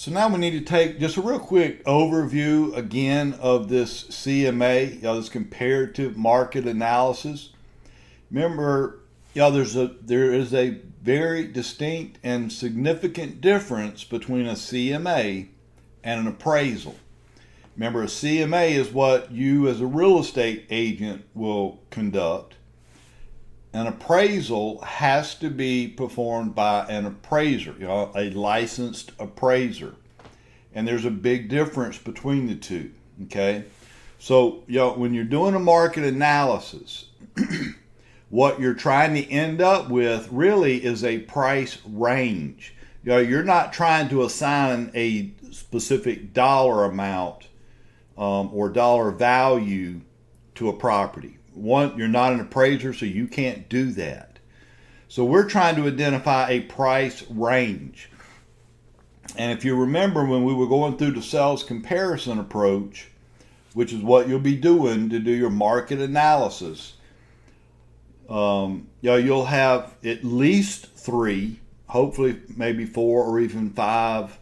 So now we need to take just a real quick overview again of this CMA, this comparative market analysis. Remember, there is a very distinct and significant difference between a CMA and an appraisal. Remember, a CMA is what you as a real estate agent will conduct. An appraisal has to be performed by an appraiser, a licensed appraiser. And there's a big difference between the two, okay? So, when you're doing a market analysis, what you're trying to end up with really is a price range. You're not trying to assign a specific dollar amount or dollar value to a property. One, you're not an appraiser, so you can't do that. So we're trying to identify a price range. And if you remember when we were going through the sales comparison approach, which is what you'll be doing to do your market analysis, you'll have at least 3, hopefully maybe 4 or even 5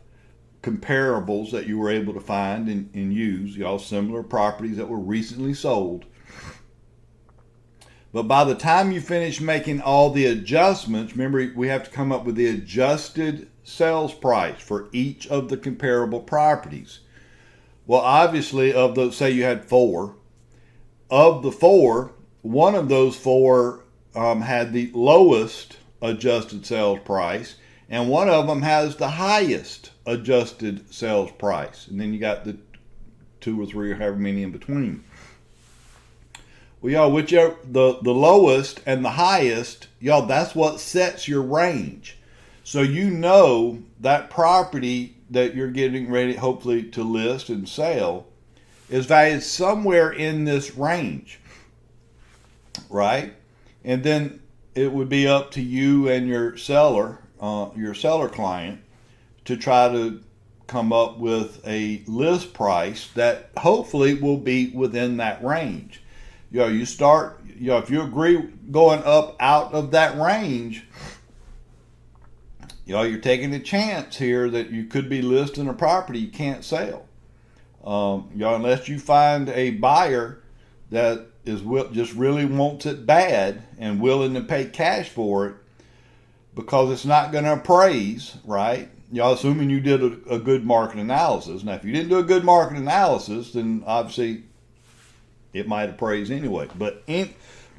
comparables that you were able to find and use, similar properties that were recently sold. But by the time you finish making all the adjustments, remember we have to come up with the adjusted sales price for each of the comparable properties. Well, obviously, of those, say you had 4, of the 4, one of those 4 had the lowest adjusted sales price, and one of them has the highest adjusted sales price. And then you got the 2 or 3 or however many in between. Well, whichever the lowest and the highest, that's what sets your range. So that property that you're getting ready, hopefully, to list and sell is valued somewhere in this range, right? And then it would be up to you and your seller client, to try to come up with a list price that hopefully will be within that range. You start, if you agree going up out of that range, you're taking a chance here that you could be listing a property you can't sell. Unless you find a buyer that just really wants it bad and willing to pay cash for it, because it's not going to appraise, right? Assuming you did a good market analysis. Now, if you didn't do a good market analysis, then obviously it might appraise anyway. But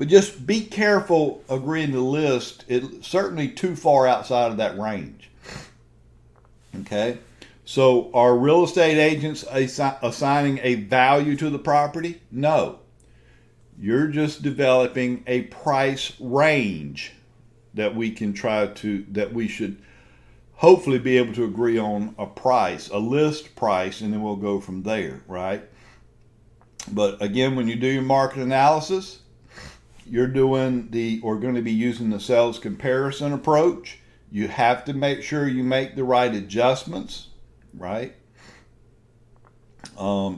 just be careful agreeing to list. It's certainly too far outside of that range. Okay? So are real estate agents assigning a value to the property? No. You're just developing a price range that we should hopefully be able to agree on a list price, and then we'll go from there, right? But again, when you do your market analysis, you're going to be using the sales comparison approach. You have to make sure you make the right adjustments, right?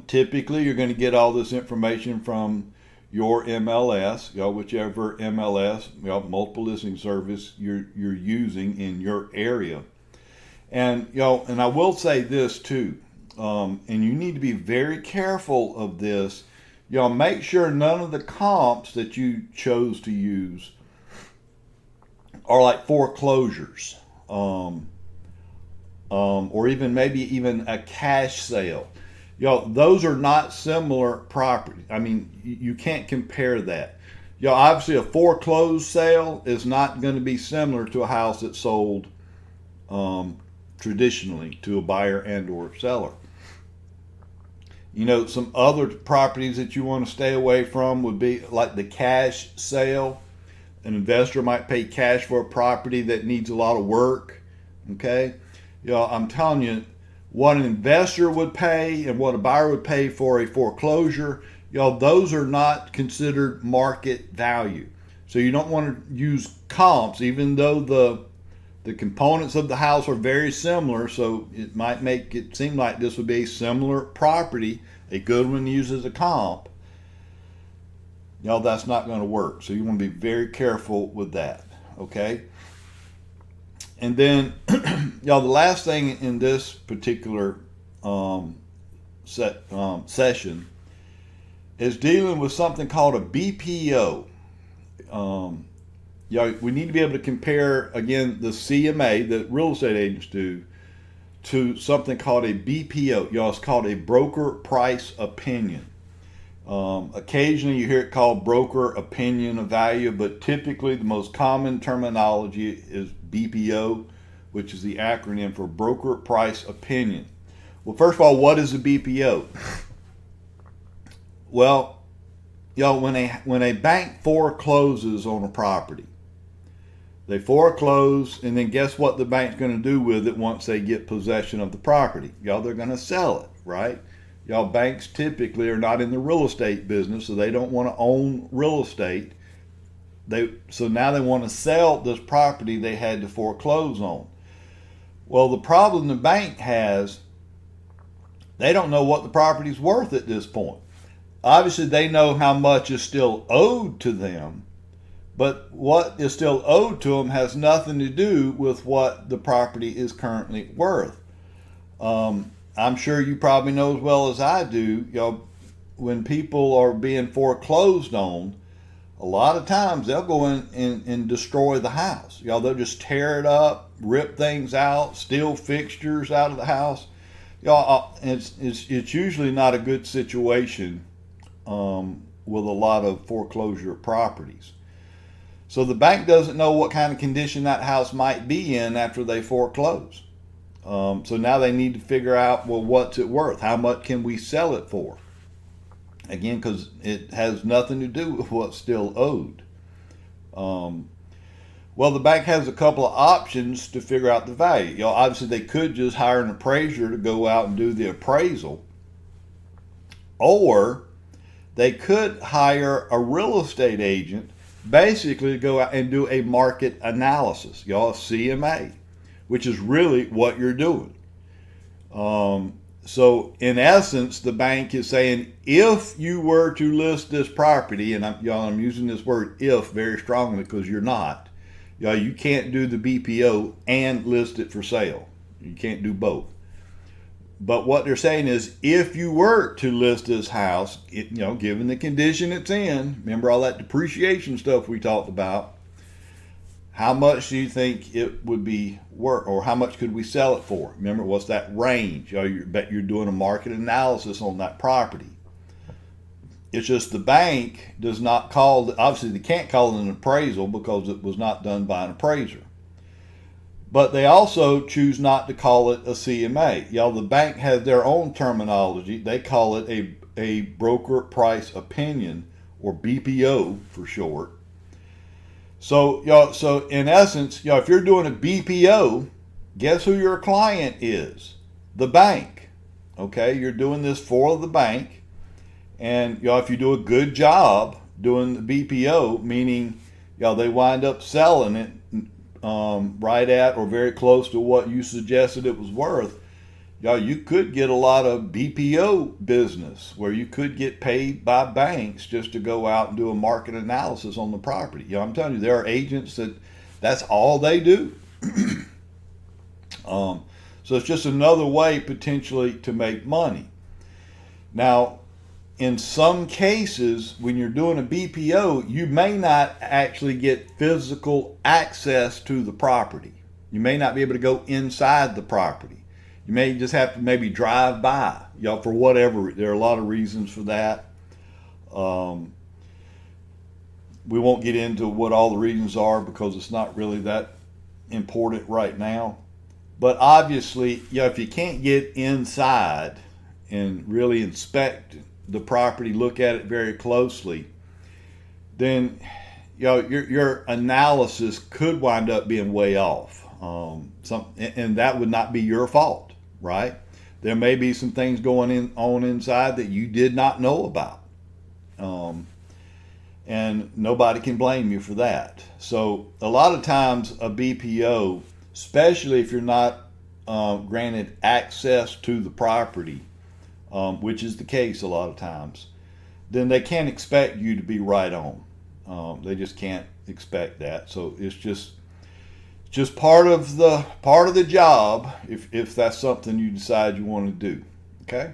Typically, you're going to get all this information from your MLS, whichever MLS, multiple listing service you're using in your area. And and I will say this too. And you need to be very careful of this. Make sure none of the comps that you chose to use are like foreclosures, or maybe even a cash sale. Those are not similar property. I mean, you can't compare that. Obviously a foreclosed sale is not going to be similar to a house that's sold traditionally to a buyer and or seller. Some other properties that you want to stay away from would be like the cash sale. An investor might pay cash for a property that needs a lot of work. Okay? I'm telling you, what an investor would pay and what a buyer would pay for a foreclosure, those are not considered market value. So you don't want to use comps, even though the components of the house are very similar, so it might make it seem like this would be a similar property, a good one used as a comp. That's not going to work. So you want to be very careful with that, okay? And then, the last thing in this particular session is dealing with something called a BPO. We need to be able to compare, again, the CMA that real estate agents do to something called a BPO. It's called a broker price opinion. Occasionally you hear it called broker opinion of value, but typically the most common terminology is BPO, which is the acronym for broker price opinion. Well, first of all, what is a BPO? Well, when a bank forecloses on a property, they foreclose, and then guess what the bank's going to do with it once they get possession of the property? They're going to sell it, right? Banks typically are not in the real estate business, so they don't want to own real estate. So now they want to sell this property they had to foreclose on. Well, the problem the bank has, they don't know what the property's worth at this point. Obviously, they know how much is still owed to them, but what is still owed to them has nothing to do with what the property is currently worth. I'm sure you probably know as well as I do, when people are being foreclosed on, a lot of times they'll go in and destroy the house. They'll just tear it up, rip things out, steal fixtures out of the house. It's usually not a good situation with a lot of foreclosure properties. So the bank doesn't know what kind of condition that house might be in after they foreclose. So now they need to figure out, well, what's it worth? How much can we sell it for? Again, because it has nothing to do with what's still owed. Well, the bank has a couple of options to figure out the value. Obviously, they could just hire an appraiser to go out and do the appraisal, or they could hire a real estate agent basically to go out and do a market analysis, CMA, which is really what you're doing. So in essence, the bank is saying, if you were to list this property, and I'm using this word "if" very strongly because you're not, you can't do the BPO and list it for sale. You can't do both. But what they're saying is, if you were to list this house, given the condition it's in, remember all that depreciation stuff we talked about, how much do you think it would be worth, or how much could we sell it for? Remember, what's that range? You're doing a market analysis on that property. It's just the bank does not call, obviously they can't call it an appraisal because it was not done by an appraiser. But they also choose not to call it a CMA. The bank has their own terminology. They call it a broker price opinion, or BPO for short. So in essence, if you're doing a BPO, guess who your client is? The bank. Okay, you're doing this for the bank, and if you do a good job doing the BPO, meaning they wind up selling it right at or very close to what you suggested it was worth, you could get a lot of BPO business where you could get paid by banks just to go out and do a market analysis on the property. I'm telling you, there are agents that's all they do. So it's just another way potentially to make money. Now, in some cases, when you're doing a BPO, you may not actually get physical access to the property. You may not be able to go inside the property. You may just have to maybe drive by, for whatever. There are a lot of reasons for that. We won't get into what all the reasons are because it's not really that important right now. But obviously, if you can't get inside and really inspect the property, look at it very closely, then your analysis could wind up being way off. And that would not be your fault, right? There may be some things going on inside that you did not know about. And nobody can blame you for that. So a lot of times a BPO, especially if you're not granted access to the property, which is the case a lot of times, then they can't expect you to be right on. They just can't expect that. So it's just just part of the job if that's something you decide you want to do. Okay.